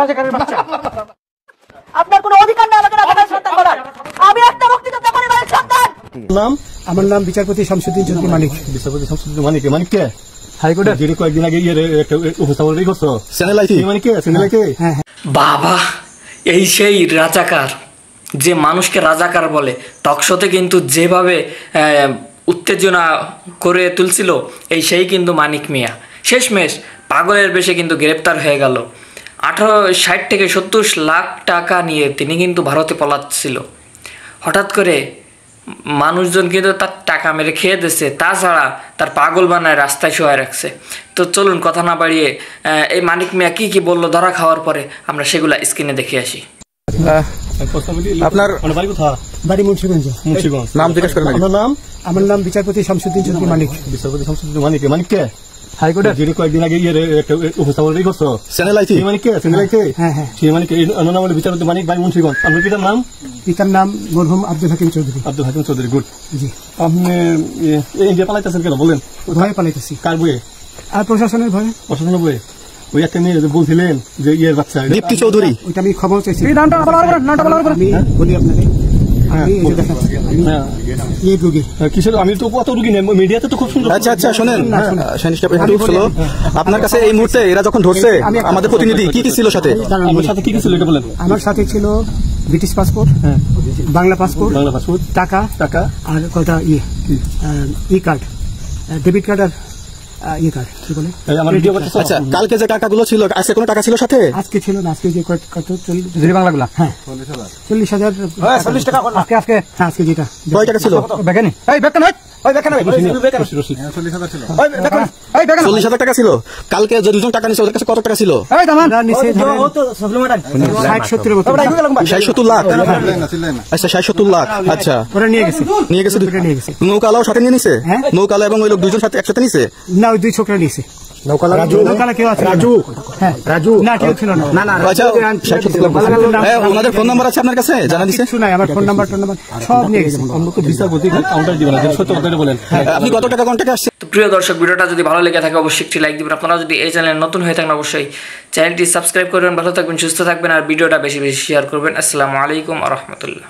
রাজাকারের বাচ্চা। আপনার কোনো অধিকার নেই আমাকে রাজাকার সন্তান বলার। আমি একটা মুক্তিযোদ্ধা পরিবারের সন্তান। নাম? আমার নাম বিচারপতি শামসুদ্দিন চৌধুরী মানিক। বিচারপতি শামসুদ্দিন মানিক। মানিক কে? হাইকোর্টের যিনি কয়েকদিন আগে একটা উপস্থাপন করছো channel IT. Manik K? Channel IT. হ্যাঁ হ্যাঁ। বাবা, এই সেই রাজাকার যে মানুষকে রাজাকার বলে। টকশোতে কিন্তু যেভাবে উত্তেজনা করে তুলছিল, এই সেই কিন্তু মানিক মিয়া শেষমেশ পাগলের বেশে কিন্তু গ্রেপ্তার হয়ে গেল। 60 থেকে 70 লাখ টাকা নিয়ে তিনি কিন্তু ভারতে পলাচ্ছিল। হঠাৎ করে মানুষজন কিন্তু তার টাকা মেরে খেয়ে দিচ্ছে, তাছাড়া তার পাগল বানায় রাস্তায় শোয়া রাখছে। তো চলুন কথা না বাড়িয়ে এই মানিক মিয়া কি বললো ধরা খাওয়ার পরে আমরা সেগুলা স্ক্রিনে দেখে আসি। আপনার বাড়ি কোথায়? বাড়ি মুন্সিগঞ্জ। মুন্সিগঞ্জ। নাম জিজ্ঞেস করেন। আপনার নাম? আমার নাম বিচারপতি শামসুদ্দিন চৌধুরী মানিক। বিচারপতি শামসুদ্দিন মানিক। মানিক কে? হাইকোর্টের যিনি কয়েকদিন আগে একটা উপস্থাপন করছো channel IT. Manik K? Channel IT. হ্যাঁ হ্যাঁ। সেই মানিক নাম হলো বিচারপতি মানিক ভাই মুন্সিগঞ্জ। আপনার পিতার নাম? পিতার নাম মরহুম আব্দুল হাকিম চৌধুরী। আব্দুল হাকিম চৌধুরী। গুড। জি। আপনি ইন্ডিয়া পালাইতেছেন কেন বলেন? ভয়ে পালাইতেছি। কার বইয়ে? আর প্রশাসনের ভয়ে। প্রশাসনের বইয়ে? ওই একটা মেয়ে বলছিলেন যে ইয়ের বাচ্চা দীপ্তি চৌধুরী, ওইটা আমি খবর চাইছি। নামটা আমি বলি আপনাকে। আমি এই যে দেখাচ্ছি, এই রোগী কিসের? আমি তো কত রুগী নেই মিডিয়াতে তো খুব সুন্দর। আচ্ছা শোনেন, আপনার কাছে এই মুহূর্তে এরা যখন ধরছে আমাদের প্রতিনিধি কি ছিল সাথে? আমার সাথে কি ছিল এটা বলেন। আমার সাথে ছিল ব্রিটিশ পাসপোর্ট, বাংলা পাসপোর্ট, টাকা আর কয়টা ই কার্ড, ডেবিট কার্ড আর কার্ড। কি বলে? আচ্ছা, কালকে যে টাকাগুলো ছিল আজকে কোনো টাকা ছিল সাথে? আজকে ছিল না। আজকে যে কত 40 বাংলাগুলা? হ্যাঁ 40,000। 40 টাকা আজকে হ্যাঁ আজকে যেটা কয় টাকা ছিল? বেগানি এই বেগানি ওই বেগানি 40,000 টাকা ছিল। কালকে যে দুজন টাকা নিছে ওদের কাছে কত টাকা ছিল? এই দামান নিচে 60-70 60-70 লাখ। আচ্ছা 60-70 লাখ। আচ্ছা ওরা নিয়ে গেছে নৌকালাও সাথে নিয়ে নিছে? নৌকালা এবং ওই লোক দুজন সাথে একসাথে নিছে? না, ওই দুই ছোকরা নিছে। নৌকালা কেউ আছে? রাজু না, কেউ ছিল না। আচ্ছা 60-70 লাখ। ওনাদের ফোন নাম্বার আছে আপনার কাছে? জানা দিছে? কিছু নাই, আমার ফোন নাম্বার সব নিয়ে গেছে। বিচারপতি কাউন্টার দিবেন, সত্য কথা বলেন। আপনি কত টাকা কন্টাক্টে আসছে? তো প্রিয় দর্শক, ভিডিওটা যদি ভালো লেগে থাকে অবশ্যই একটি লাইক দিবেন। আপনারা যদি এই চ্যানেলে নতুন হয়ে থাকেন অবশ্যই চ্যানেলটি সাবস্ক্রাইব করবেন। ভালো থাকবেন, সুস্থ থাকবেন আর ভিডিওটা বেশি বেশি শেয়ার করবেন। আসসালামু আলাইকুম ওয়া রাহমাতুল্লাহ।